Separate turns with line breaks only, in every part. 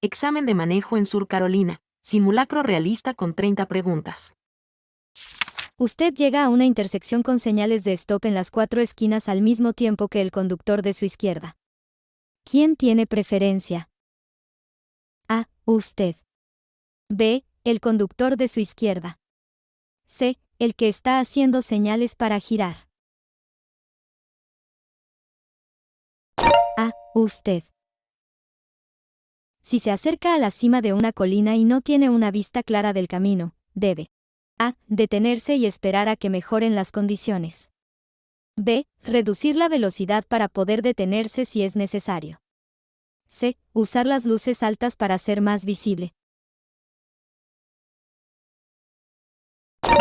Examen de manejo en Sur Carolina. Simulacro realista con 30 preguntas.
Usted llega a una intersección con señales de stop en las 4 esquinas al mismo tiempo que el conductor de su izquierda. ¿Quién tiene preferencia? A. Usted. B. El conductor de su izquierda. C. El que está haciendo señales para girar. A. Usted. Si se acerca a la cima de una colina y no tiene una vista clara del camino, debe A. Detenerse y esperar a que mejoren las condiciones. B. Reducir la velocidad para poder detenerse si es necesario. C. Usar las luces altas para ser más visible.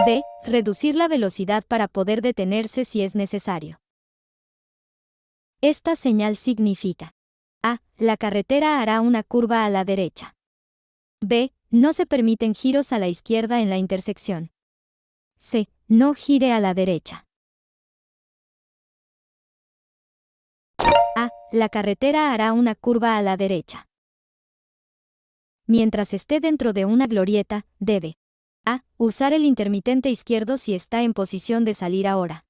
D. Reducir la velocidad para poder detenerse si es necesario. Esta señal significa: A. La carretera hará una curva a la derecha. B. No se permiten giros a la izquierda en la intersección. C. No gire a la derecha. A. La carretera hará una curva a la derecha. Mientras esté dentro de una glorieta, debe: A. Usar el intermitente izquierdo si está en posición de salir ahora.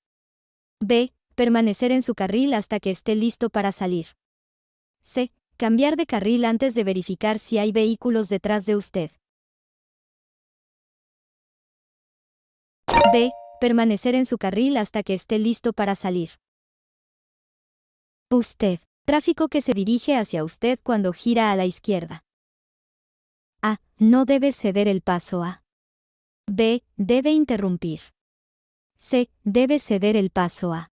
B. Permanecer en su carril hasta que esté listo para salir. C. Cambiar de carril antes de verificar si hay vehículos detrás de usted. D. Permanecer en su carril hasta que esté listo para salir. Usted. Tráfico que se dirige hacia usted cuando gira a la izquierda. A. No debe ceder el paso a. B. Debe interrumpir. C. Debe ceder el paso a.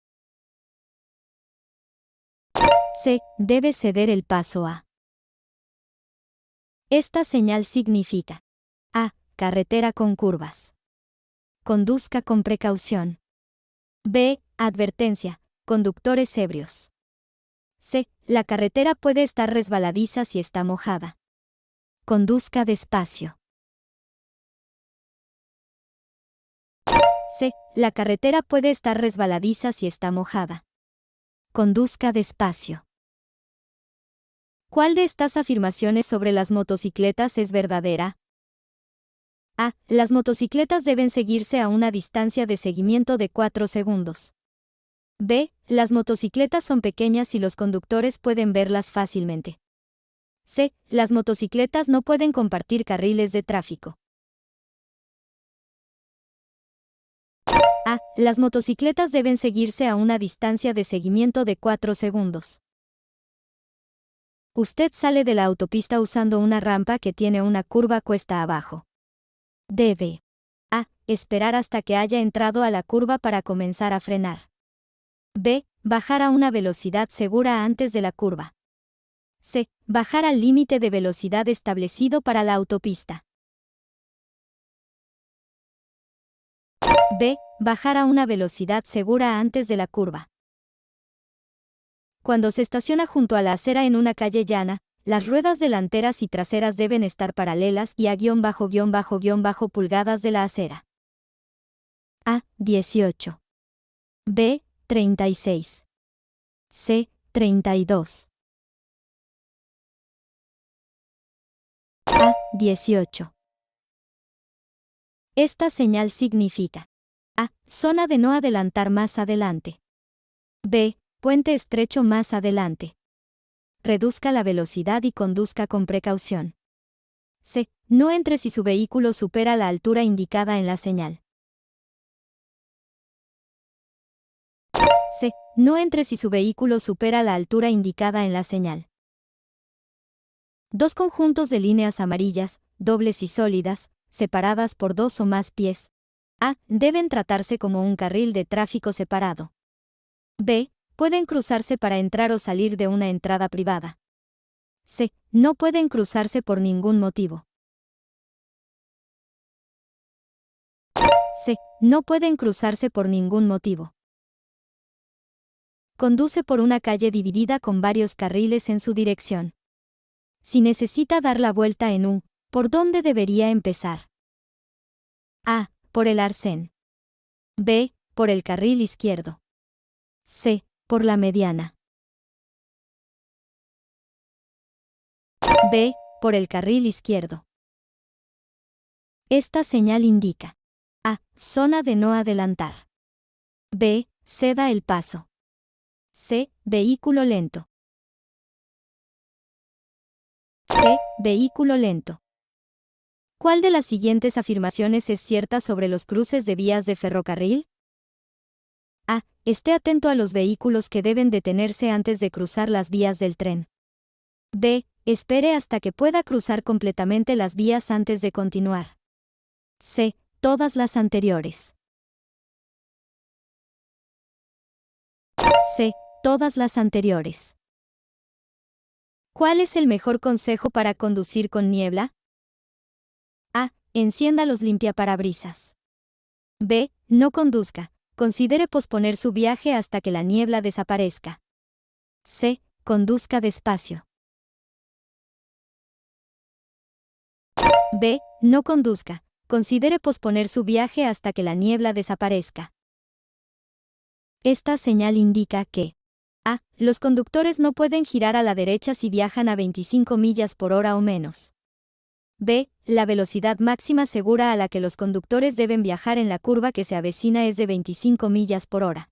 C. Debe ceder el paso a. Esta señal significa: A. Carretera con curvas. Conduzca con precaución. B. Advertencia: conductores ebrios. C. La carretera puede estar resbaladiza si está mojada. Conduzca despacio. C. La carretera puede estar resbaladiza si está mojada. Conduzca despacio. ¿Cuál de estas afirmaciones sobre las motocicletas es verdadera? A. Las motocicletas deben seguirse a una distancia de seguimiento de 4 segundos. B. Las motocicletas son pequeñas y los conductores pueden verlas fácilmente. C. Las motocicletas no pueden compartir carriles de tráfico. A. Las motocicletas deben seguirse a una distancia de seguimiento de 4 segundos. Usted sale de la autopista usando una rampa que tiene una curva cuesta abajo. Debe: A. Esperar hasta que haya entrado a la curva para comenzar a frenar. B. Bajar a una velocidad segura antes de la curva. C. Bajar al límite de velocidad establecido para la autopista. B. Bajar a una velocidad segura antes de la curva. Cuando se estaciona junto a la acera en una calle llana, las ruedas delanteras y traseras deben estar paralelas y a ___ pulgadas de la acera. A. 18. B. 36. C. 32. A. 18. Esta señal significa: A. Zona de no adelantar más adelante. B. Puente estrecho más adelante. Reduzca la velocidad y conduzca con precaución. C. No entre si su vehículo supera la altura indicada en la señal. C. No entre si su vehículo supera la altura indicada en la señal. Dos conjuntos de líneas amarillas, dobles y sólidas, separadas por 2 o más pies. A. Deben tratarse como un carril de tráfico separado. B. Pueden cruzarse para entrar o salir de una entrada privada. C. No pueden cruzarse por ningún motivo. C. No pueden cruzarse por ningún motivo. Conduce por una calle dividida con varios carriles en su dirección. Si necesita dar la vuelta en U, ¿por dónde debería empezar? A. Por el arcén. B. Por el carril izquierdo. C. Por la mediana. B. por el carril izquierdo. Esta señal indica: A. Zona de no adelantar. B. Ceda el paso. C. Vehículo lento. C. Vehículo lento. ¿Cuál de las siguientes afirmaciones es cierta sobre los cruces de vías de ferrocarril? A. Esté atento a los vehículos que deben detenerse antes de cruzar las vías del tren. B. Espere hasta que pueda cruzar completamente las vías antes de continuar. C. Todas las anteriores. C. Todas las anteriores. ¿Cuál es el mejor consejo para conducir con niebla? A. Encienda los limpiaparabrisas. B. No conduzca. Considere posponer su viaje hasta que la niebla desaparezca. C. Conduzca despacio. B. No conduzca. Considere posponer su viaje hasta que la niebla desaparezca. Esta señal indica que: A. Los conductores no pueden girar a la derecha si viajan a 25 millas por hora o menos. B. La velocidad máxima segura a la que los conductores deben viajar en la curva que se avecina es de 25 millas por hora.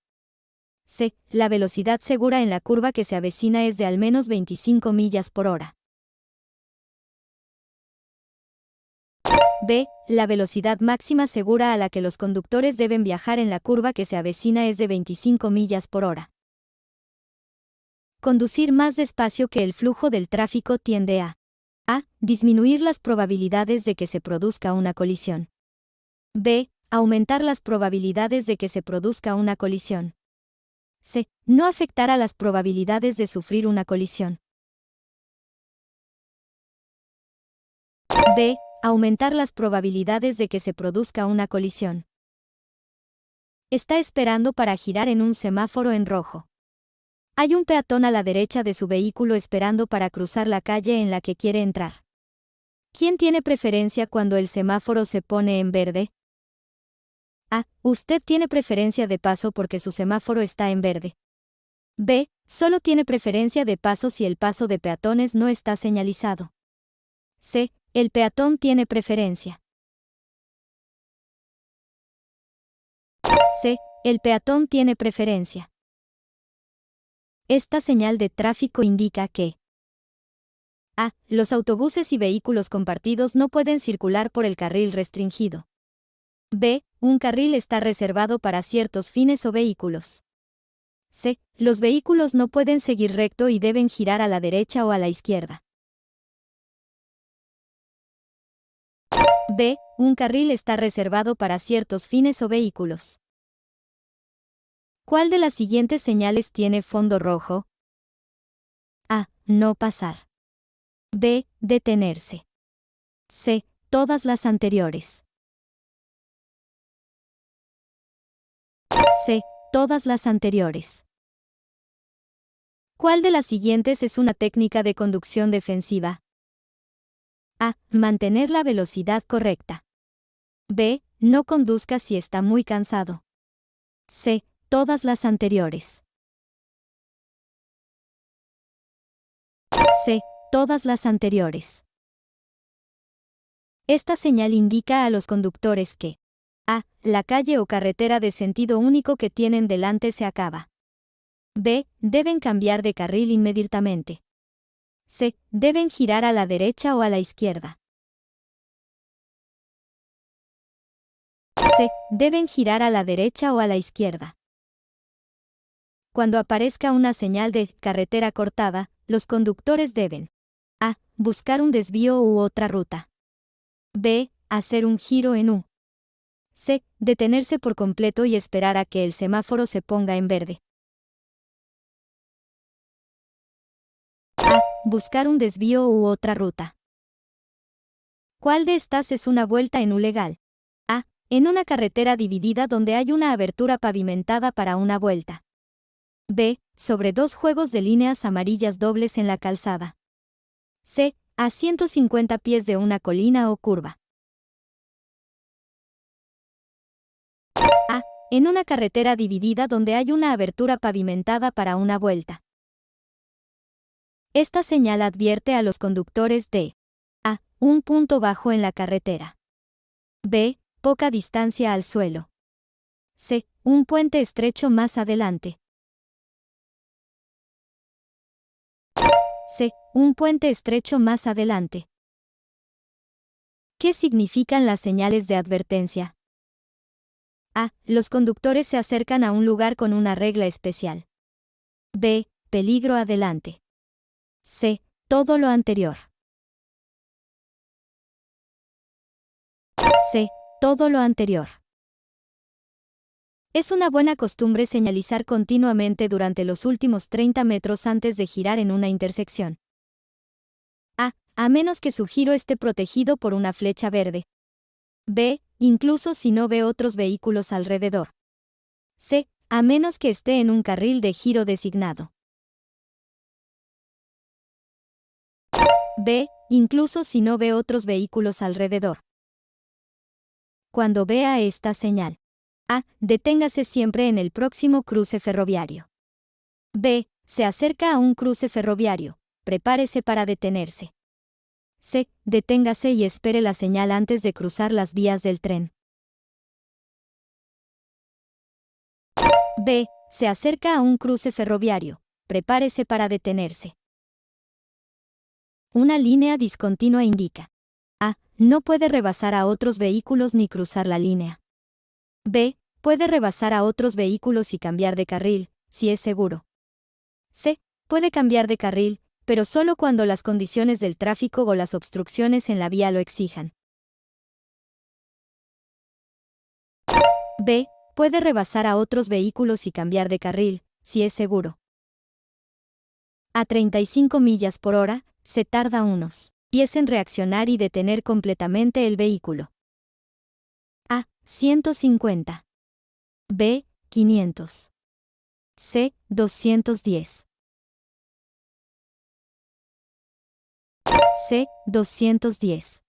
C. La velocidad segura en la curva que se avecina es de al menos 25 millas por hora. B. La velocidad máxima segura a la que los conductores deben viajar en la curva que se avecina es de 25 millas por hora. Conducir más despacio que el flujo del tráfico tiende a: A. Disminuir las probabilidades de que se produzca una colisión. B. Aumentar las probabilidades de que se produzca una colisión. C. No afectar a las probabilidades de sufrir una colisión. B. Aumentar las probabilidades de que se produzca una colisión. Está esperando para girar en un semáforo en rojo. Hay un peatón a la derecha de su vehículo esperando para cruzar la calle en la que quiere entrar. ¿Quién tiene preferencia cuando el semáforo se pone en verde? A. Usted tiene preferencia de paso porque su semáforo está en verde. B. Solo tiene preferencia de paso si el paso de peatones no está señalizado. C. El peatón tiene preferencia. C. El peatón tiene preferencia. Esta señal de tráfico indica que: A. Los autobuses y vehículos compartidos no pueden circular por el carril restringido. B. Un carril está reservado para ciertos fines o vehículos. C. Los vehículos no pueden seguir recto y deben girar a la derecha o a la izquierda. B. Un carril está reservado para ciertos fines o vehículos. ¿Cuál de las siguientes señales tiene fondo rojo? A. No pasar. B. Detenerse. C. Todas las anteriores. C. Todas las anteriores. ¿Cuál de las siguientes es una técnica de conducción defensiva? A. Mantener la velocidad correcta. B. No conduzca si está muy cansado. C. Todas las anteriores. C. Todas las anteriores. Esta señal indica a los conductores que: A. La calle o carretera de sentido único que tienen delante se acaba. B. Deben cambiar de carril inmediatamente. C. Deben girar a la derecha o a la izquierda. C. Deben girar a la derecha o a la izquierda. Cuando aparezca una señal de carretera cortada, los conductores deben: A. Buscar un desvío u otra ruta. B. Hacer un giro en U. C. Detenerse por completo y esperar a que el semáforo se ponga en verde. A. Buscar un desvío u otra ruta. ¿Cuál de estas es una vuelta en U legal? A. En una carretera dividida donde hay una abertura pavimentada para una vuelta. B. Sobre dos juegos de líneas amarillas dobles en la calzada. C. A 150 pies de una colina o curva. A. En una carretera dividida donde hay una abertura pavimentada para una vuelta. Esta señal advierte a los conductores de: Un punto bajo en la carretera. B. Poca distancia al suelo. C. Un puente estrecho más adelante. C. Un puente estrecho más adelante. ¿Qué significan las señales de advertencia? A. Los conductores se acercan a un lugar con una regla especial. B. Peligro adelante. C. Todo lo anterior. C. Todo lo anterior. Es una buena costumbre señalizar continuamente durante los últimos 30 metros antes de girar en una intersección. A menos que su giro esté protegido por una flecha verde. B. Incluso si no ve otros vehículos alrededor. C. A menos que esté en un carril de giro designado. B. Incluso si no ve otros vehículos alrededor. Cuando vea esta señal. A. Deténgase siempre en el próximo cruce ferroviario. B. Se acerca a un cruce ferroviario. Prepárese para detenerse. C. Deténgase y espere la señal antes de cruzar las vías del tren. B. Se acerca a un cruce ferroviario. Prepárese para detenerse. Una línea discontinua indica. A. No puede rebasar a otros vehículos ni cruzar la línea. B. Puede rebasar a otros vehículos y cambiar de carril, si es seguro. C. Puede cambiar de carril, pero solo cuando las condiciones del tráfico o las obstrucciones en la vía lo exijan. B. Puede rebasar a otros vehículos y cambiar de carril, si es seguro. A 35 millas por hora, se tarda unos 10 en reaccionar y detener completamente el vehículo. A. 150. B. 500. C. 210. C. 210.